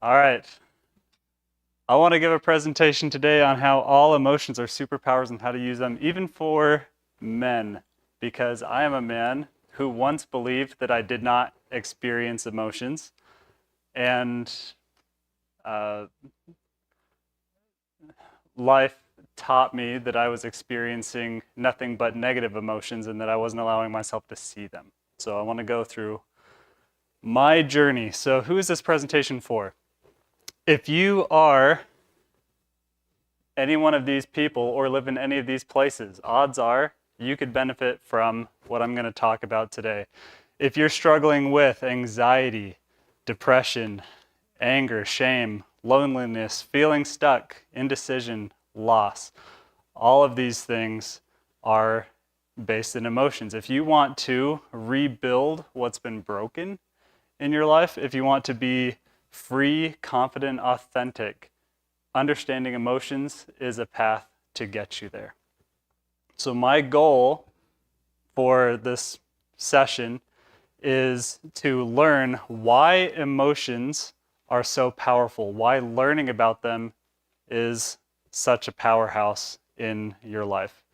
All right. I want to give a presentation today on how all emotions are superpowers and how to use them, even for men, because I am a man who once believed that I did not experience emotions, and uh, life taught me that I was experiencing nothing but negative emotions and that I wasn't allowing myself to see them. So I want to go through my journey. So, who is this presentation for? If you are any one of these people or live in any of these places, odds are you could benefit from what I'm going to talk about today. If you're struggling with anxiety, depression, anger, shame, loneliness, feeling stuck, indecision, loss, all of these things are based in emotions. If you want to rebuild what's been broken in your life, if you want to be free, confident, authentic, understanding emotions is a path to get you there. So my goal for this session is to learn why emotions are so powerful, why learning about them is such a powerhouse in your life,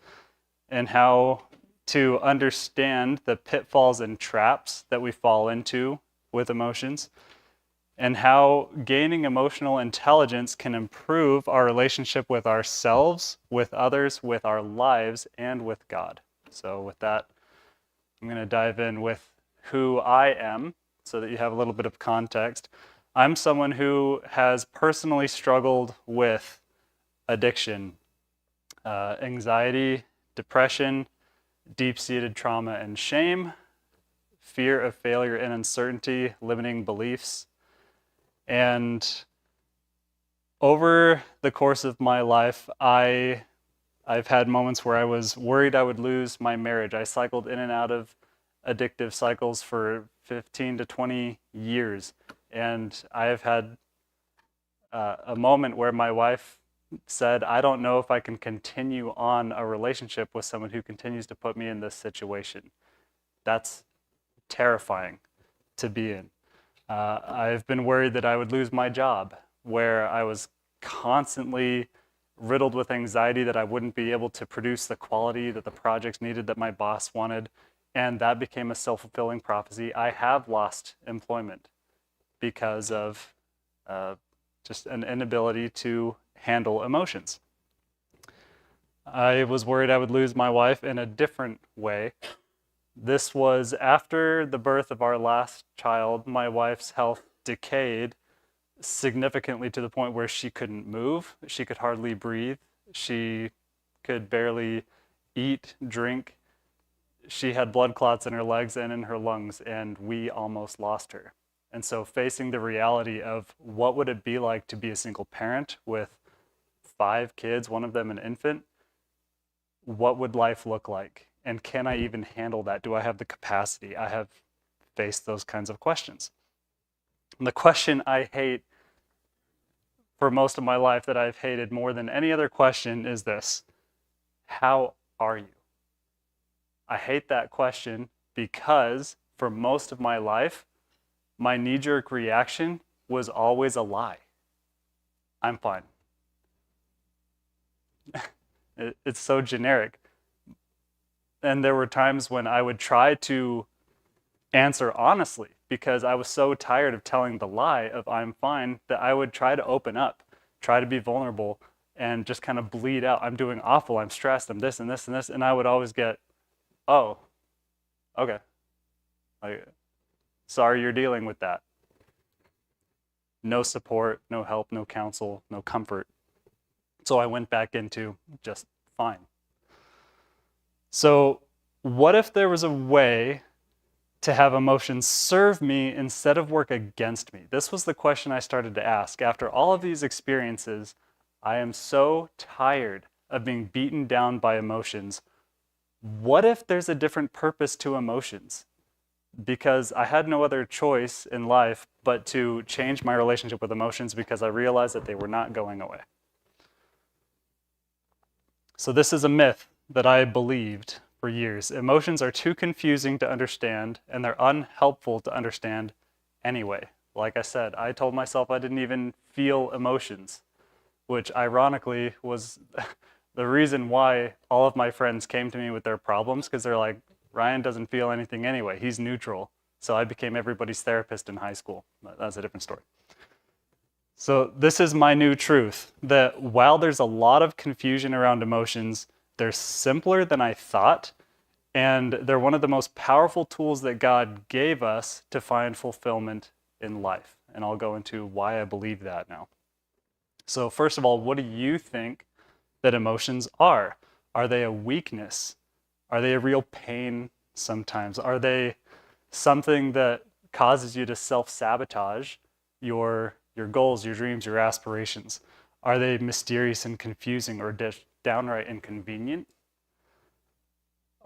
and how to understand the pitfalls and traps that we fall into with emotions, and how gaining emotional intelligence can improve our relationship with ourselves, with others, with our lives, and with God. So with that, I'm going to dive in with who I am so that you have a little bit of context. I'm someone who has personally struggled with addiction, anxiety, depression, deep-seated trauma and shame, fear of failure and uncertainty, limiting beliefs. And over the course of my life, I've had moments where I was worried I would lose my marriage. I cycled in and out of addictive cycles for 15 to 20 years. And I have had a moment where my wife said, I don't know if I can continue on a relationship with someone who continues to put me in this situation. That's terrifying to be in. I've been worried that I would lose my job, where I was constantly riddled with anxiety that I wouldn't be able to produce the quality that the projects needed that my boss wanted. And that became a self-fulfilling prophecy. I have lost employment because of just an inability to handle emotions. I was worried I would lose my wife in a different way. This was after the birth of our last child. My wife's health decayed significantly to the point where she couldn't move. She could hardly breathe. She could barely eat, drink. She had blood clots in her legs and in her lungs, and we almost lost her. And so facing the reality of what would it be like to be a single parent with 5 kids, one of them an infant, what would life look like? And can I even handle that? Do I have the capacity? I have faced those kinds of questions. And the question I hate for most of my life, that I've hated more than any other question, is this: how are you? I hate that question because for most of my life, my knee-jerk reaction was always a lie. I'm fine. It's so generic. And there were times when I would try to answer honestly because I was so tired of telling the lie of I'm fine that I would try to open up, try to be vulnerable, and just kind of bleed out. I'm doing awful, I'm stressed, I'm this and this and this. And I would always get, oh, okay. Like, sorry you're dealing with that. No support, no help, no counsel, no comfort. So I went back into just fine. So what if there was a way to have emotions serve me instead of work against me? This was the question I started to ask. After all of these experiences, I am so tired of being beaten down by emotions. What if there's a different purpose to emotions? Because I had no other choice in life but to change my relationship with emotions because I realized that they were not going away. So this is a myth that I believed for years. Emotions are too confusing to understand, and they're unhelpful to understand anyway. Like I said, I told myself I didn't even feel emotions, which ironically was the reason why all of my friends came to me with their problems, because they're like, Ryan doesn't feel anything anyway. He's neutral. So I became everybody's therapist in high school. That's a different story. So this is my new truth, that while there's a lot of confusion around emotions, they're simpler than I thought, and they're one of the most powerful tools that God gave us to find fulfillment in life. And I'll go into why I believe that now. So first of all, what do you think that emotions are? Are they a weakness? Are they a real pain sometimes? Are they something that causes you to self-sabotage your goals, your dreams, your aspirations? Are they mysterious and confusing, or downright inconvenient?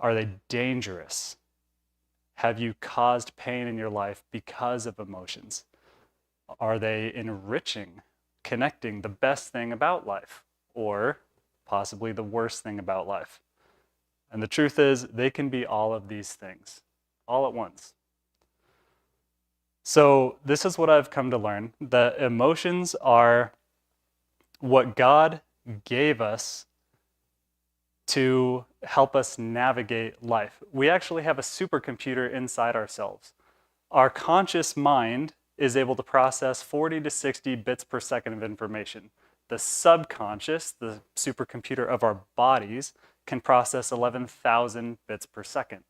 Are they dangerous? Have you caused pain in your life because of emotions? Are they enriching, connecting, the best thing about life, or possibly the worst thing about life? And the truth is, they can be all of these things, all at once. So this is what I've come to learn, that emotions are what God gave us to help us navigate life. We actually have a supercomputer inside ourselves. Our conscious mind is able to process 40 to 60 bits per second of information. The subconscious, the supercomputer of our bodies, can process 11,000 bits per second.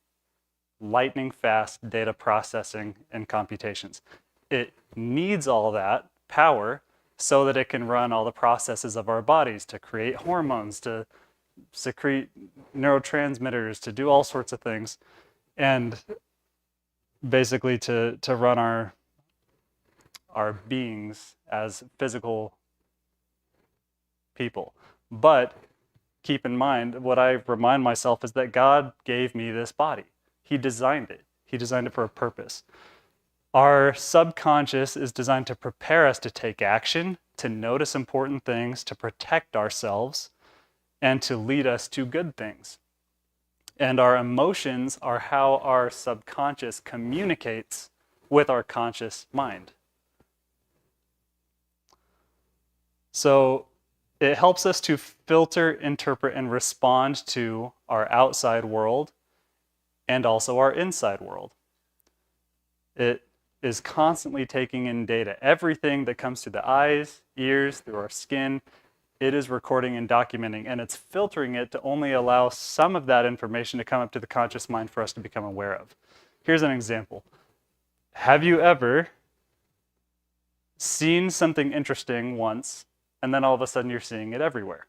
Lightning fast data processing and computations. It needs all that power so that it can run all the processes of our bodies to create hormones, to secrete neurotransmitters, to do all sorts of things, and basically to run our beings as physical people. But keep in mind, what I remind myself is that God gave me this body. He designed it. He designed it for a purpose. Our subconscious is designed to prepare us to take action, to notice important things, to protect ourselves, and to lead us to good things. And our emotions are how our subconscious communicates with our conscious mind. So it helps us to filter, interpret, and respond to our outside world and also our inside world. It is constantly taking in data. Everything that comes through the eyes, ears, through our skin, it is recording and documenting, and it's filtering it to only allow some of that information to come up to the conscious mind for us to become aware of. Here's an example. Have you ever seen something interesting once, and then all of a sudden you're seeing it everywhere?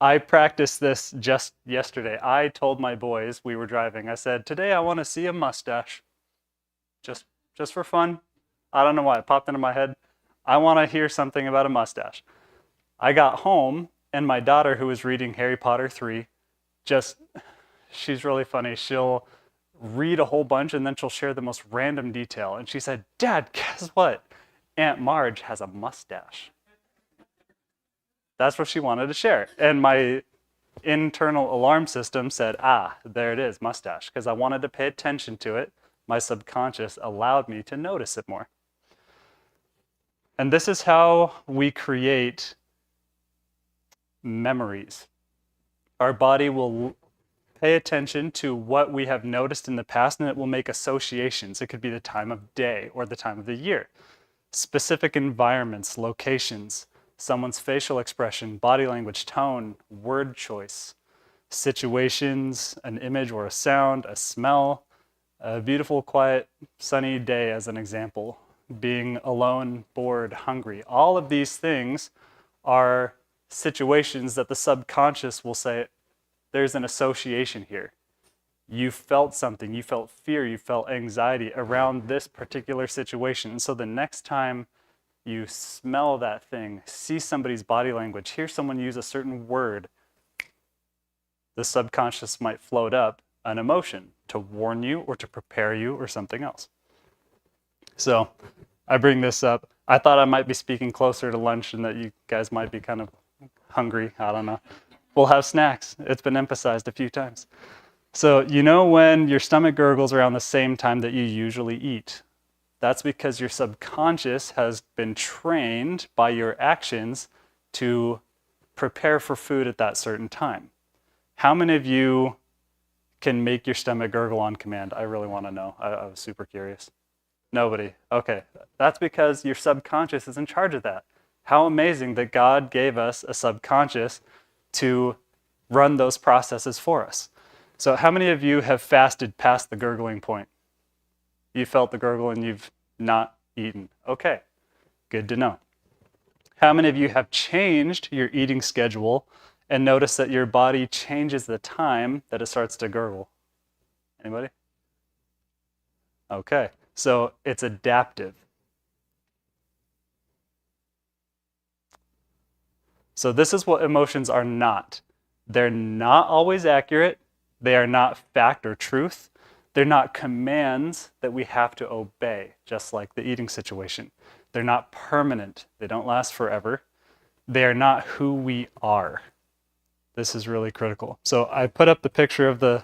I practiced this just yesterday. I told my boys, we were driving, I said, today I want to see a mustache. Just for fun. I don't know why, it popped into my head. I want to hear something about a mustache. I got home, and my daughter, who was reading Harry Potter 3, she's really funny. She'll read a whole bunch, and then she'll share the most random detail. And she said, Dad, guess what? Aunt Marge has a mustache. That's what she wanted to share. And my internal alarm system said, there it is, mustache. Because I wanted to pay attention to it. My subconscious allowed me to notice it more. And this is how we create memories. Our body will pay attention to what we have noticed in the past, and it will make associations. It could be the time of day or the time of the year. Specific environments, locations, someone's facial expression, body language, tone, word choice, situations, an image or a sound, a smell, a beautiful, quiet, sunny day as an example, being alone, bored, hungry. All of these things are situations that the subconscious will say, there's an association here. You felt something, you felt fear, you felt anxiety around this particular situation. And so the next time you smell that thing, see somebody's body language, hear someone use a certain word, the subconscious might float up an emotion to warn you or to prepare you or something else. So I bring this up. I thought I might be speaking closer to lunch and that you guys might be kind of hungry. I don't know. We'll have snacks. It's been emphasized a few times. So you know when your stomach gurgles around the same time that you usually eat? That's because your subconscious has been trained by your actions to prepare for food at that certain time. How many of you can make your stomach gurgle on command? I really want to know. I was super curious. Nobody. Okay. That's because your subconscious is in charge of that. How amazing that God gave us a subconscious to run those processes for us. So how many of you have fasted past the gurgling point? You felt the gurgle and you've not eaten. Okay, good to know. How many of you have changed your eating schedule and noticed that your body changes the time that it starts to gurgle? Anybody? Okay, so it's adaptive. So this is what emotions are not. They're not always accurate. They are not fact or truth. They're not commands that we have to obey, just like the eating situation. They're not permanent. They don't last forever. They are not who we are. This is really critical. So I put up the picture of the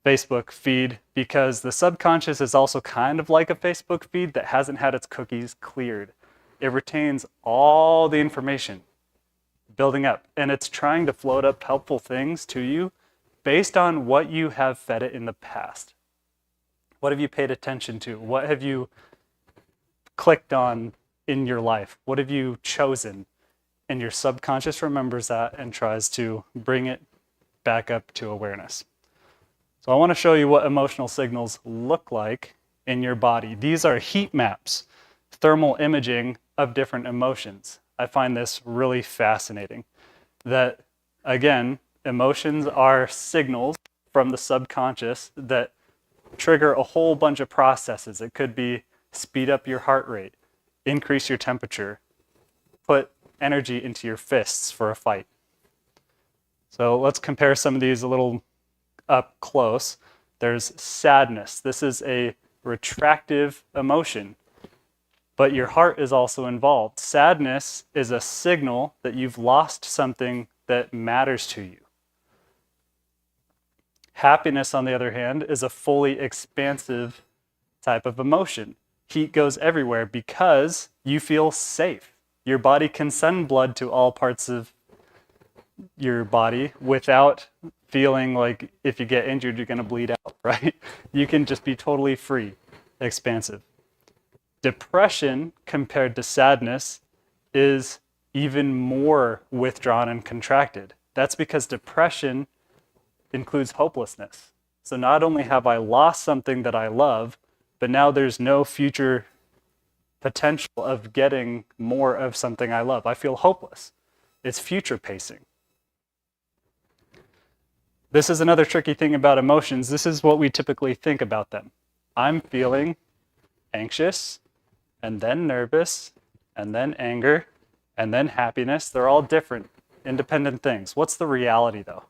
Facebook feed because the subconscious is also kind of like a Facebook feed that hasn't had its cookies cleared. It retains all the information building up, and it's trying to float up helpful things to you based on what you have fed it in the past. What have you paid attention to? What have you clicked on in your life? What have you chosen? And your subconscious remembers that and tries to bring it back up to awareness. So I want to show you what emotional signals look like in your body. These are heat maps, thermal imaging of different emotions. I find this really fascinating. That, again, emotions are signals from the subconscious that trigger a whole bunch of processes. It could be speed up your heart rate, increase your temperature, put energy into your fists for a fight. So let's compare some of these a little up close. There's sadness. This is a retractive emotion, but your heart is also involved. Sadness is a signal that you've lost something that matters to you. Happiness, on the other hand, is a fully expansive type of emotion. Heat goes everywhere because you feel safe. Your body can send blood to all parts of your body without feeling like if you get injured, you're going to bleed out, right? You can just be totally free, expansive. Depression, compared to sadness, is even more withdrawn and contracted. That's because depression includes hopelessness. So not only have I lost something that I love, but now there's no future potential of getting more of something I love. I feel hopeless. It's future pacing. This is another tricky thing about emotions. This is what we typically think about them. I'm feeling anxious, and then nervous, and then anger, and then happiness. They're all different, independent things. What's the reality, though?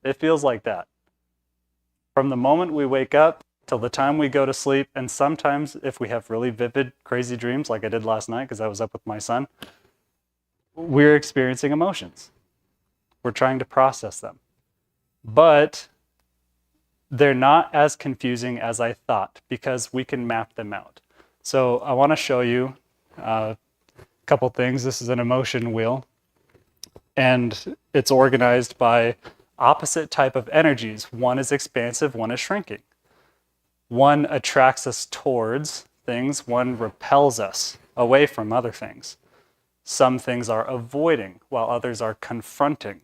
It feels like that. From the moment we wake up till the time we go to sleep, and sometimes if we have really vivid, crazy dreams, like I did last night because I was up with my son, we're experiencing emotions. We're trying to process them. But they're not as confusing as I thought because we can map them out. So I want to show you a couple things. This is an emotion wheel, and it's organized by opposite type of energies. One is expansive, one is shrinking. One attracts us towards things, one repels us away from other things. Some things are avoiding, while others are confronting.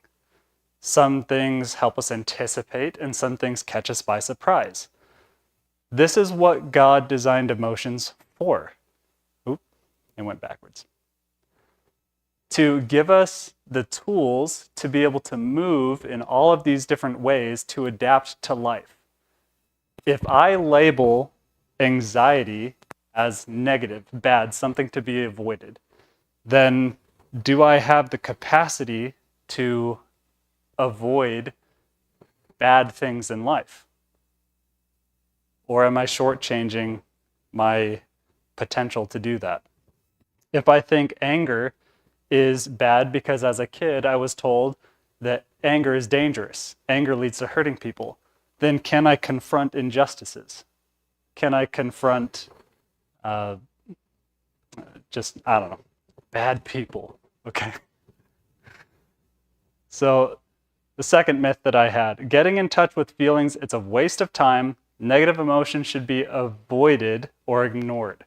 Some things help us anticipate, and some things catch us by surprise. This is what God designed emotions for. Oop, it went backwards. To give us the tools to be able to move in all of these different ways to adapt to life. If I label anxiety as negative, bad, something to be avoided, then do I have the capacity to avoid bad things in life? Or am I shortchanging my potential to do that? If I think anger is bad because as a kid I was told that anger is dangerous, anger leads to hurting people, then can I confront injustices? can I confront uh, just, I don't know, bad people? Okay. So the second myth that I had, getting in touch with feelings, it's a waste of time. Negative emotions should be avoided or ignored.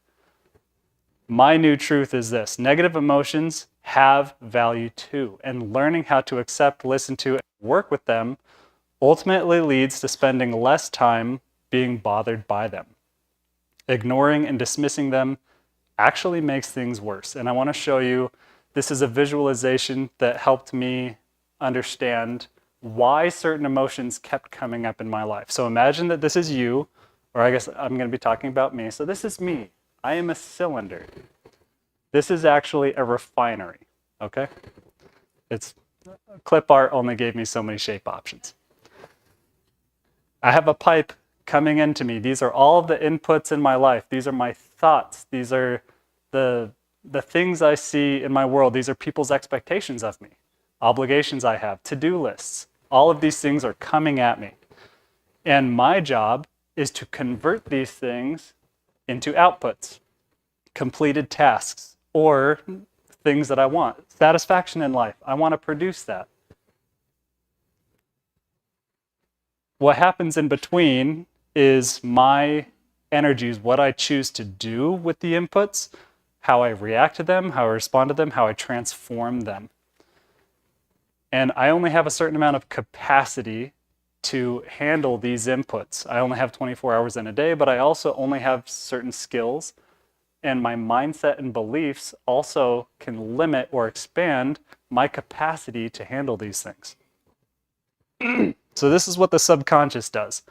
My new truth is this: negative emotions have value too, and learning how to accept, listen to, and work with them ultimately leads to spending less time being bothered by them. Ignoring and dismissing them actually makes things worse. And I want to show you, this is a visualization that helped me understand why certain emotions kept coming up in my life. So imagine that this is you, or I guess I'm going to be talking about me. So this is me. I am a cylinder. This is actually a refinery, okay? It's clip art only gave me so many shape options. I have a pipe coming into me. These are all of the inputs in my life. These are my thoughts. These are the things I see in my world. These are people's expectations of me, obligations I have, to-do lists. All of these things are coming at me. And my job is to convert these things into outputs, completed tasks, or things that I want. Satisfaction in life. I want to produce that. What happens in between is my energies, what I choose to do with the inputs, how I react to them, how I respond to them, how I transform them. And I only have a certain amount of capacity to handle these inputs. I only have 24 hours in a day, but I also only have certain skills, and my mindset and beliefs also can limit or expand my capacity to handle these things. So this is what the subconscious does.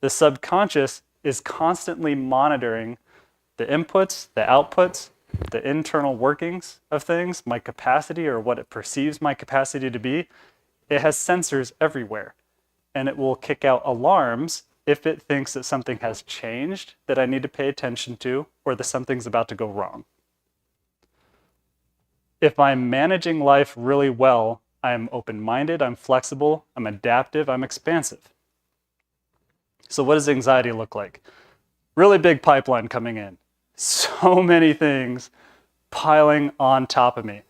The subconscious is constantly monitoring the inputs, the outputs, the internal workings of things, my capacity, or what it perceives my capacity to be. It has sensors everywhere, and it will kick out alarms if it thinks that something has changed that I need to pay attention to, or that something's about to go wrong. If I'm managing life really well, I'm open-minded, I'm flexible, I'm adaptive, I'm expansive. So what does anxiety look like? Really big pipeline coming in. So many things piling on top of me.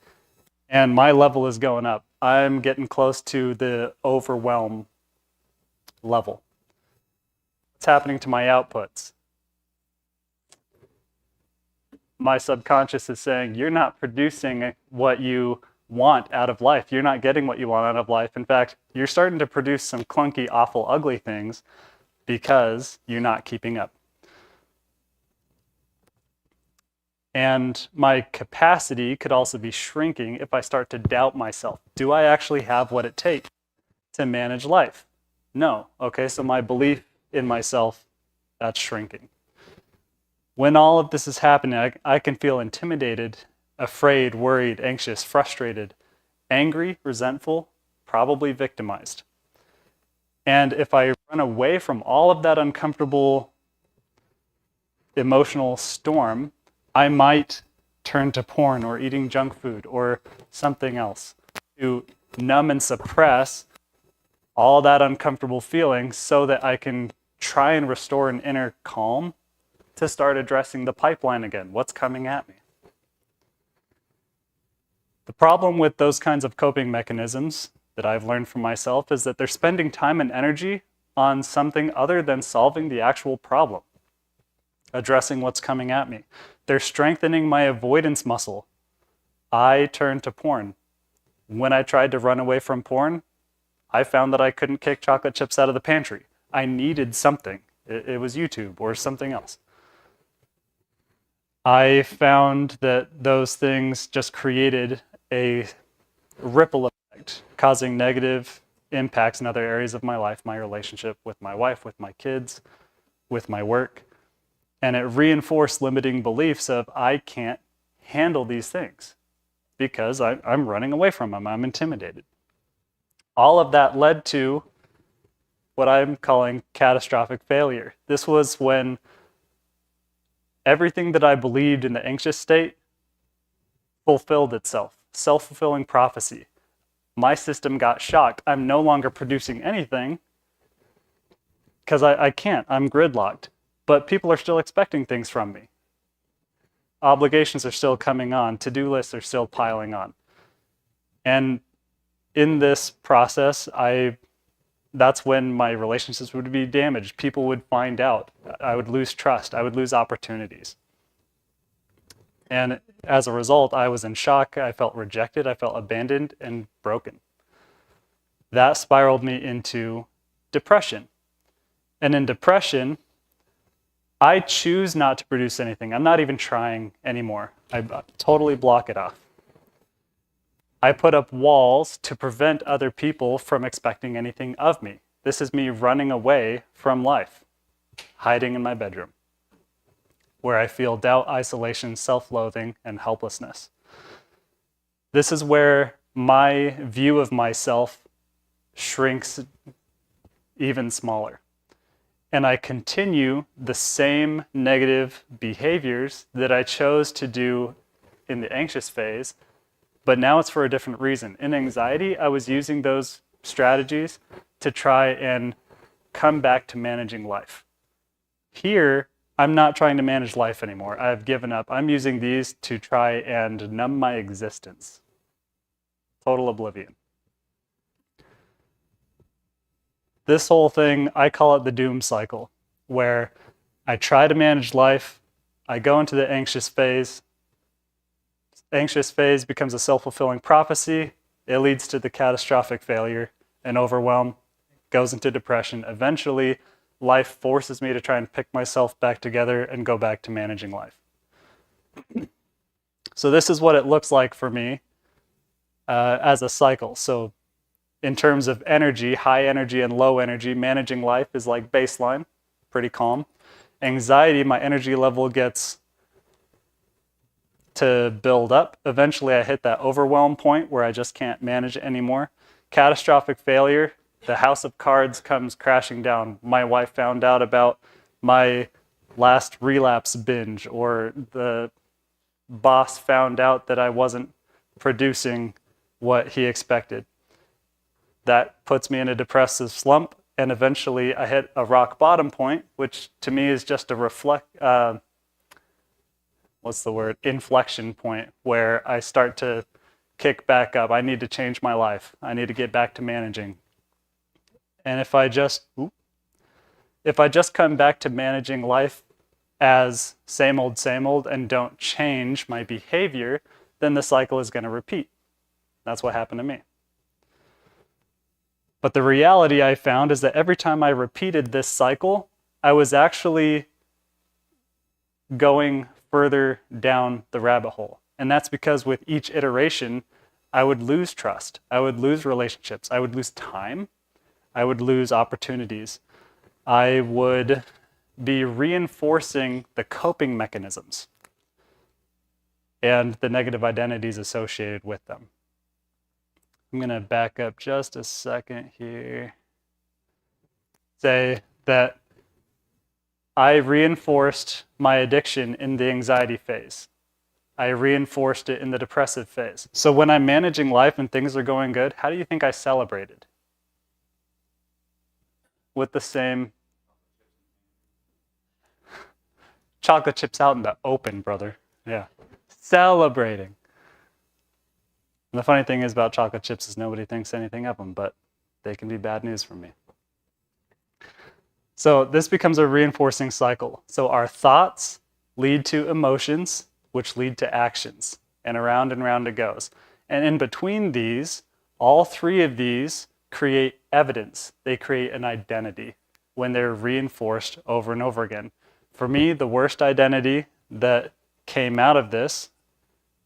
And my level is going up. I'm getting close to the overwhelm level. What's happening to my outputs? My subconscious is saying, you're not producing what you want out of life. You're not getting what you want out of life. In fact, you're starting to produce some clunky, awful, ugly things because you're not keeping up. And my capacity could also be shrinking if I start to doubt myself. Do I actually have what it takes to manage life? No. Okay, so my belief in myself, that's shrinking. When all of this is happening, I can feel intimidated, afraid, worried, anxious, frustrated, angry, resentful, probably victimized. And if I run away from all of that uncomfortable emotional storm, I might turn to porn or eating junk food or something else to numb and suppress all that uncomfortable feeling so that I can try and restore an inner calm to start addressing the pipeline again. What's coming at me? The problem with those kinds of coping mechanisms that I've learned from myself is that they're spending time and energy on something other than solving the actual problem, addressing what's coming at me. They're strengthening my avoidance muscle. I turned to porn. When I tried to run away from porn, I found that I couldn't kick chocolate chips out of the pantry. I needed something. It was YouTube or something else. I found that those things just created a ripple effect, causing negative impacts in other areas of my life, my relationship with my wife, with my kids, with my work. And it reinforced limiting beliefs of I can't handle these things because I'm running away from them. I'm intimidated. All of that led to what I'm calling catastrophic failure. This was when everything that I believed in the anxious state fulfilled itself. Self-fulfilling prophecy. My system got shocked. I'm no longer producing anything because I can't. I'm gridlocked. but people are still expecting things from me. Obligations are still coming on. To-do lists are still piling on. And in this process, that's when my relationships would be damaged. People would find out. I would lose trust. I would lose opportunities. And as a result, I was in shock. I felt rejected. I felt abandoned and broken. That spiraled me into depression. And in depression, I choose not to produce anything. I'm not even trying anymore. I totally block it off. I put up walls to prevent other people from expecting anything of me. This is me running away from life, hiding in my bedroom, where I feel doubt, isolation, self-loathing, and helplessness. This is where my view of myself shrinks even smaller. And I continue the same negative behaviors that I chose to do in the anxious phase, but now it's for a different reason. In anxiety, I was using those strategies to try and come back to managing life. Here, I'm not trying to manage life anymore. I've given up. I'm using these to try and numb my existence. Total oblivion. This whole thing, I call it the doom cycle, where I try to manage life, I go into the anxious phase. Anxious phase becomes a self-fulfilling prophecy. It leads to the catastrophic failure and overwhelm, goes into depression. Eventually, life forces me to try and pick myself back together and go back to managing life. So this is what it looks like for me as a cycle. So in terms of energy, high energy and low energy, managing life is like baseline, pretty calm. Anxiety, my energy level gets to build up. Eventually I hit that overwhelm point where I just can't manage it anymore. Catastrophic failure, the house of cards comes crashing down. My wife found out about my last relapse binge, or the boss found out that I wasn't producing what he expected. That puts me in a depressive slump, and eventually I hit a rock bottom point, which to me is just a inflection point, where I start to kick back up. I need to change my life. I need to get back to managing. And if I just come back to managing life as same old, and don't change my behavior, then the cycle is going to repeat. That's what happened to me. But the reality I found is that every time I repeated this cycle, I was actually going further down the rabbit hole. And that's because with each iteration, I would lose trust. I would lose relationships. I would lose time. I would lose opportunities. I would be reinforcing the coping mechanisms and the negative identities associated with them. I'm going to back up just a second here. Say that I reinforced my addiction in the anxiety phase. I reinforced it in the depressive phase. So when I'm managing life and things are going good, how do you think I celebrated? With the same chocolate chips out in the open, brother. Yeah. Celebrating. And the funny thing is about chocolate chips is nobody thinks anything of them, but they can be bad news for me. So this becomes a reinforcing cycle. So our thoughts lead to emotions, which lead to actions, and round it goes. And in between these, all three of these create evidence. They create an identity when they're reinforced over and over again. For me, the worst identity that came out of this,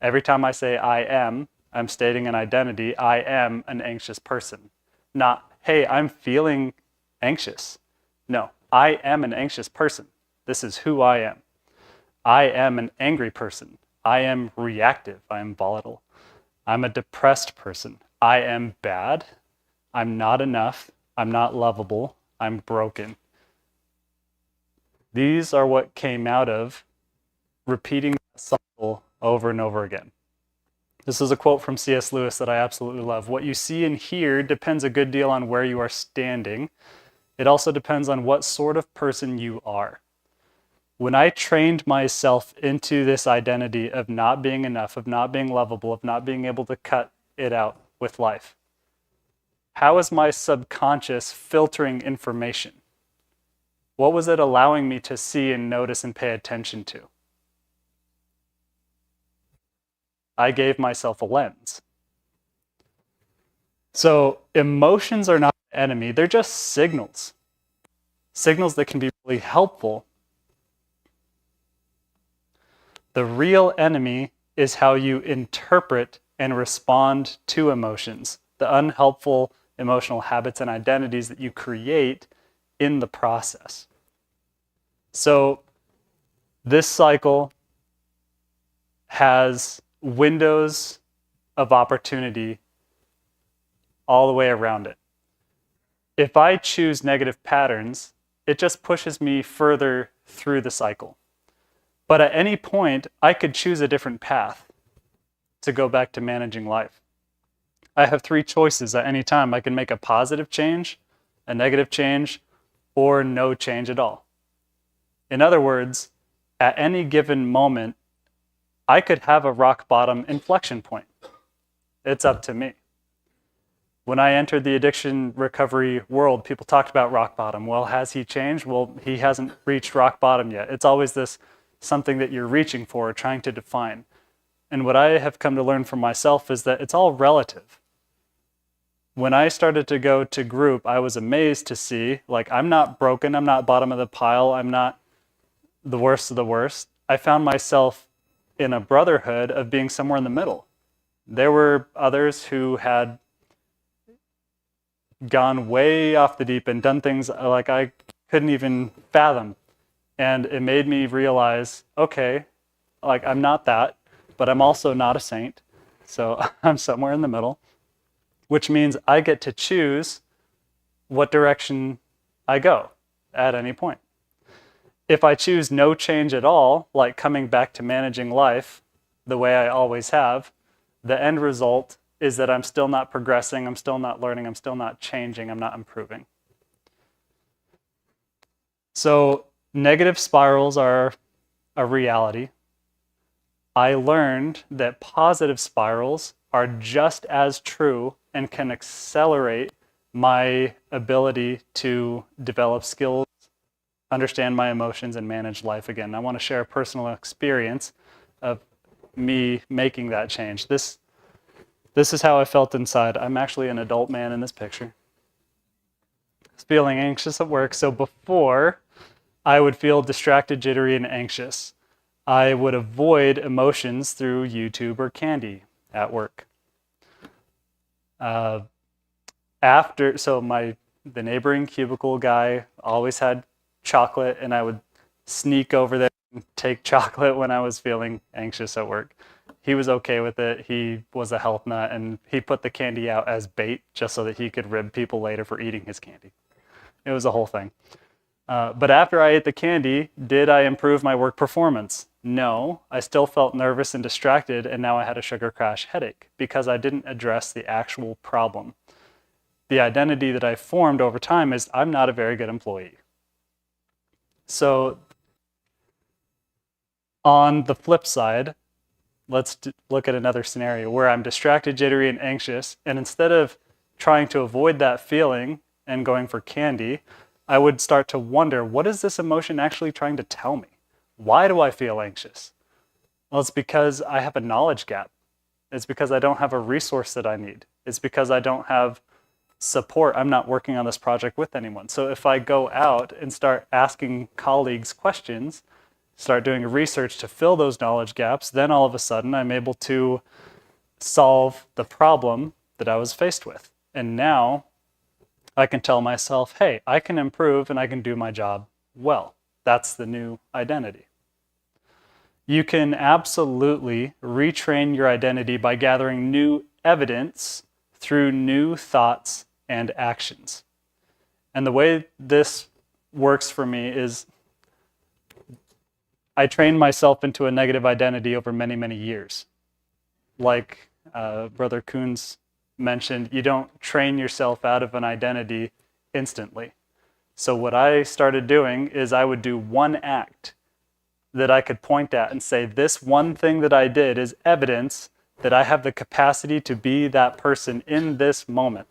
every time I say I am, I'm stating an identity. I am an anxious person. Not, hey, I'm feeling anxious. No, I am an anxious person. This is who I am. I am an angry person. I am reactive. I am volatile. I'm a depressed person. I am bad. I'm not enough. I'm not lovable. I'm broken. These are what came out of repeating the cycle over and over again. This is a quote from C.S. Lewis that I absolutely love. What you see and hear depends a good deal on where you are standing. It also depends on what sort of person you are. When I trained myself into this identity of not being enough, of not being lovable, of not being able to cut it out with life, how is my subconscious filtering information? What was it allowing me to see and notice and pay attention to? I gave myself a lens. So emotions are not an enemy, they're just signals. Signals that can be really helpful. The real enemy is how you interpret and respond to emotions, the unhelpful emotional habits and identities that you create in the process. So this cycle has windows of opportunity all the way around it. If I choose negative patterns, it just pushes me further through the cycle. But at any point, I could choose a different path to go back to managing life. I have 3 choices at any time. I can make a positive change, a negative change, or no change at all. In other words, at any given moment, I could have a rock bottom inflection point. It's up to me. When I entered the addiction recovery world, people talked about rock bottom. Well, has he changed? Well, he hasn't reached rock bottom yet. It's always this something that you're reaching for, trying to define. And what I have come to learn for myself is that it's all relative. When I started to go to group, I was amazed to see, like, I'm not broken, I'm not bottom of the pile, I'm not the worst of the worst. I found myself in a brotherhood of being somewhere in the middle. There were others who had gone way off the deep end, done things like I couldn't even fathom. And it made me realize, okay, like I'm not that, but I'm also not a saint. So I'm somewhere in the middle, which means I get to choose what direction I go at any point. If I choose no change at all, like coming back to managing life the way I always have, the end result is that I'm still not progressing, I'm still not learning, I'm still not changing, I'm not improving. So negative spirals are a reality. I learned that positive spirals are just as true and can accelerate my ability to develop skills, understand my emotions, and manage life again. I want to share a personal experience of me making that change. This is how I felt inside. I'm actually an adult man in this picture. I was feeling anxious at work. So before, I would feel distracted, jittery, and anxious. I would avoid emotions through YouTube or candy at work. The neighboring cubicle guy always had chocolate, and I would sneak over there and take chocolate when I was feeling anxious at work. He was okay with it. He was a health nut, and he put the candy out as bait just so that he could rib people later for eating his candy. It was a whole thing. But after I ate the candy, did I improve my work performance? No, I still felt nervous and distracted, and now I had a sugar crash headache because I didn't address the actual problem. The identity that I formed over time is I'm not a very good employee. So on the flip side, let's look at another scenario where I'm distracted, jittery, and anxious, and instead of trying to avoid that feeling and going for candy, I would start to wonder, what is this emotion actually trying to tell me? Why do I feel anxious? Well, it's because I have a knowledge gap. It's because I don't have a resource that I need. It's because I don't have support. I'm not working on this project with anyone. So if I go out and start asking colleagues questions, start doing research to fill those knowledge gaps, then all of a sudden I'm able to solve the problem that I was faced with. And now I can tell myself, hey, I can improve and I can do my job well. That's the new identity. You can absolutely retrain your identity by gathering new evidence through new thoughts and actions. And the way this works for me is I trained myself into a negative identity over many, many years. Like Brother Coons mentioned, you don't train yourself out of an identity instantly. So what I started doing is I would do one act that I could point at and say, this one thing that I did is evidence that I have the capacity to be that person in this moment.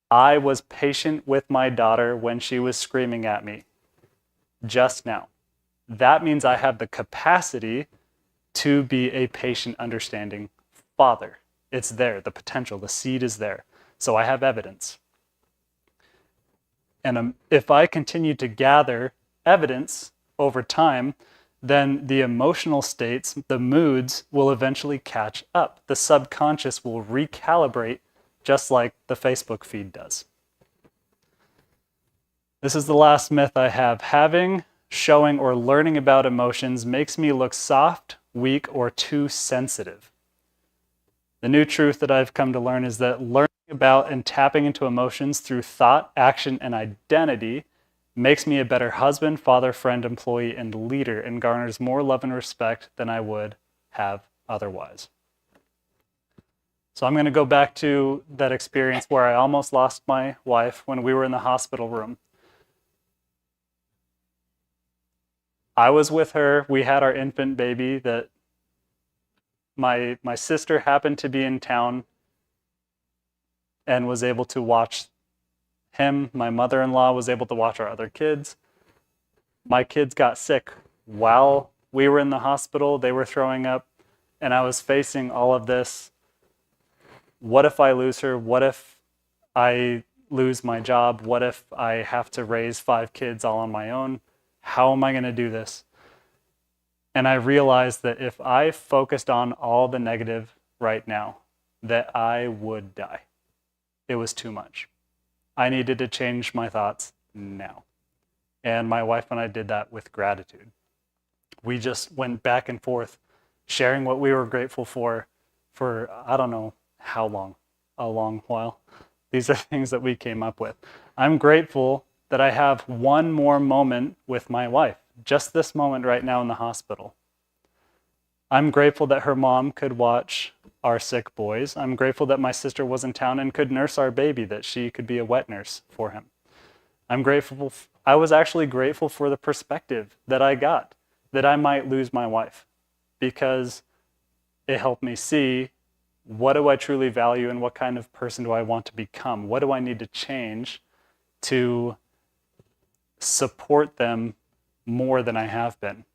I was patient with my daughter when she was screaming at me just now. That means I have the capacity to be a patient, understanding father. It's there, the potential, the seed is there. So I have evidence. And if I continue to gather evidence over time, then the emotional states, the moods, will eventually catch up. The subconscious will recalibrate just like the Facebook feed does. This is the last myth I have. Having, showing, or learning about emotions makes me look soft, weak, or too sensitive. The new truth that I've come to learn is that learning about and tapping into emotions through thought, action, and identity makes me a better husband, father, friend, employee, and leader, and garners more love and respect than I would have otherwise. So I'm going to go back to that experience where I almost lost my wife when we were in the hospital room. I was with her. We had our infant baby that my sister happened to be in town and was able to watch him. My mother-in-law was able to watch our other kids. My kids got sick while we were in the hospital. They were throwing up, and I was facing all of this. What if I lose her? What if I lose my job? What if I have to raise 5 kids all on my own? How am I going to do this? And I realized that if I focused on all the negative right now, that I would die. It was too much. I needed to change my thoughts now. And my wife and I did that with gratitude. We just went back and forth, sharing what we were grateful for I don't know how long, a long while. These are things that we came up with. I'm grateful that I have one more moment with my wife, just this moment right now in the hospital. I'm grateful that her mom could watch our sick boys. I'm grateful that my sister was in town and could nurse our baby, that she could be a wet nurse for him. I was actually grateful for the perspective that I got, that I might lose my wife, because it helped me see, what do I truly value and what kind of person do I want to become? What do I need to change to support them more than I have been?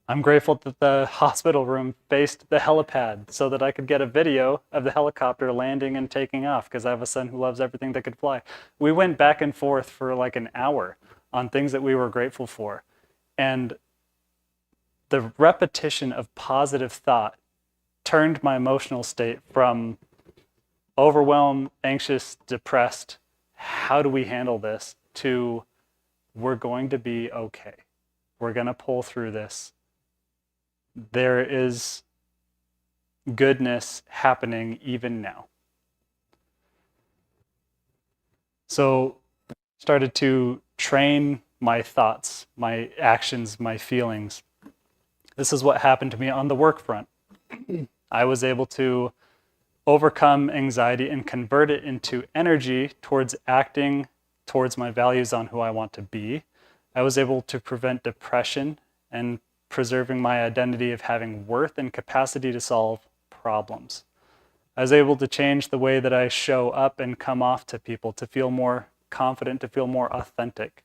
I'm grateful that the hospital room faced the helipad so that I could get a video of the helicopter landing and taking off, because I have a son who loves everything that could fly. We went back and forth for like an hour on things that we were grateful for. And the repetition of positive thought turned my emotional state from overwhelmed, anxious, depressed, how do we handle this, to we're going to be okay. We're going to pull through this. There is goodness happening even now. So I started to train my thoughts, my actions, my feelings. This is what happened to me on the work front. I was able to overcome anxiety and convert it into energy towards acting towards my values on who I want to be. I was able to prevent depression and preserving my identity of having worth and capacity to solve problems. I was able to change the way that I show up and come off to people, to feel more confident, to feel more authentic,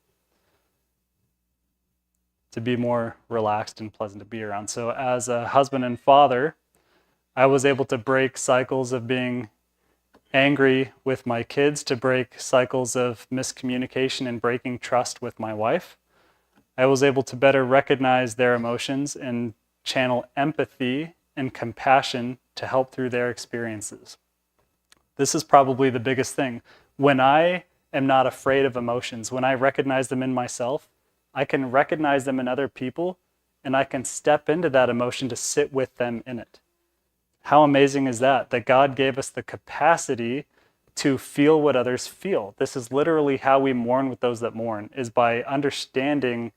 to be more relaxed and pleasant to be around. So as a husband and father, I was able to break cycles of being angry with my kids, to break cycles of miscommunication and breaking trust with my wife. I was able to better recognize their emotions and channel empathy and compassion to help through their experiences. This is probably the biggest thing. When I am not afraid of emotions, when I recognize them in myself, I can recognize them in other people, and I can step into that emotion to sit with them in it. How amazing is that? That God gave us the capacity to feel what others feel. This is literally how we mourn with those that mourn, is by understanding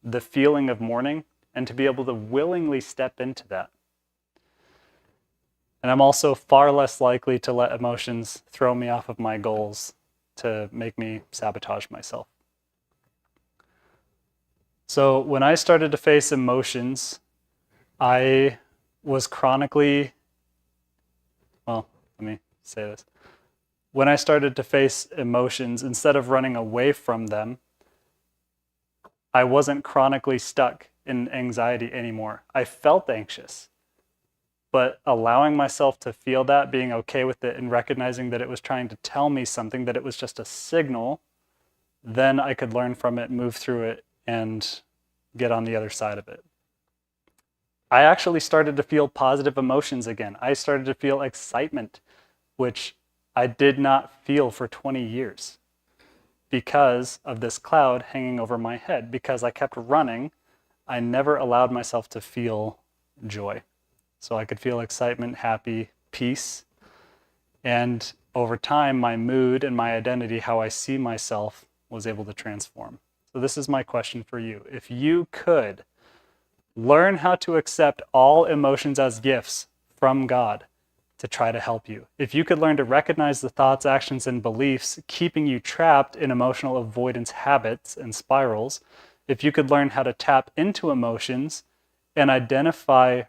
the feeling of mourning and to be able to willingly step into that. And I'm also far less likely to let emotions throw me off of my goals to make me sabotage myself. So when I started to face emotions, I was chronically, well, let me say this. When I started to face emotions, instead of running away from them, I wasn't chronically stuck in anxiety anymore. I felt anxious, but allowing myself to feel that, being okay with it, and recognizing that it was trying to tell me something, that it was just a signal, then I could learn from it, move through it, and get on the other side of it. I actually started to feel positive emotions again. I started to feel excitement, which I did not feel for 20 years because of this cloud hanging over my head. Because I kept running, I never allowed myself to feel joy. So I could feel excitement, happy, peace. And over time, my mood and my identity, how I see myself, was able to transform. So this is my question for you. If you could learn how to accept all emotions as gifts from God to try to help you, if you could learn to recognize the thoughts, actions, and beliefs keeping you trapped in emotional avoidance habits and spirals, if you could learn how to tap into emotions and identify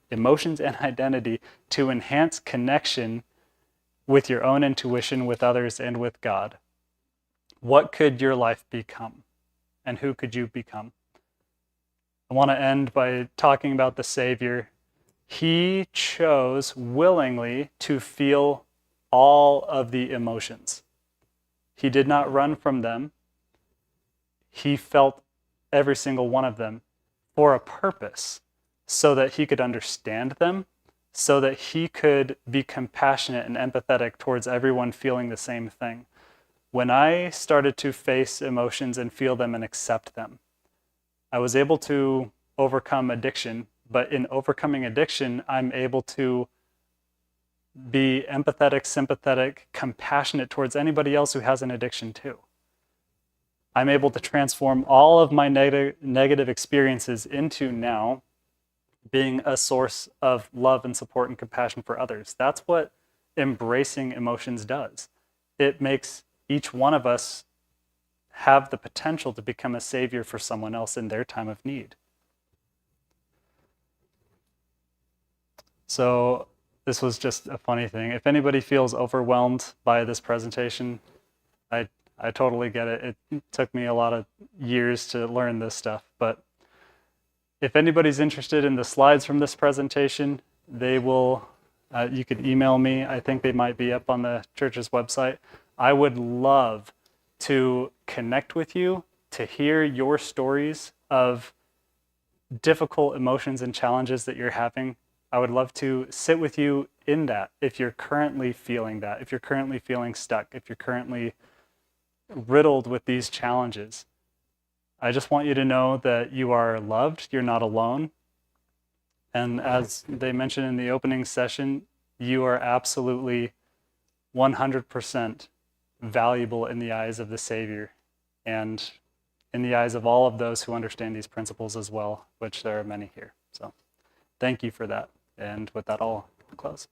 emotions and identity to enhance connection with your own intuition, with others, and with God, what could your life become? And who could you become? I want to end by talking about the Savior. He chose willingly to feel all of the emotions. He did not run from them. He felt every single one of them for a purpose, so that he could understand them, so that he could be compassionate and empathetic towards everyone feeling the same thing. When I started to face emotions and feel them and accept them, I was able to overcome addiction. But in overcoming addiction, I'm able to be empathetic, sympathetic, compassionate towards anybody else who has an addiction too. I'm able to transform all of my negative experiences into now being a source of love and support and compassion for others. That's what embracing emotions does. It makes each one of us have the potential to become a savior for someone else in their time of need. So this was just a funny thing. If anybody feels overwhelmed by this presentation, I totally get it. It took me a lot of years to learn this stuff, but if anybody's interested in the slides from this presentation, they will, you could email me. I think they might be up on the church's website. I would love to connect with you, to hear your stories of difficult emotions and challenges that you're having. I would love to sit with you in that if you're currently feeling that, if you're currently feeling stuck, if you're currently riddled with these challenges. I just want you to know that you are loved, you're not alone. And as they mentioned in the opening session, you are absolutely 100% valuable in the eyes of the Savior and in the eyes of all of those who understand these principles as well, which there are many here. So thank you for that. And with that, I'll close.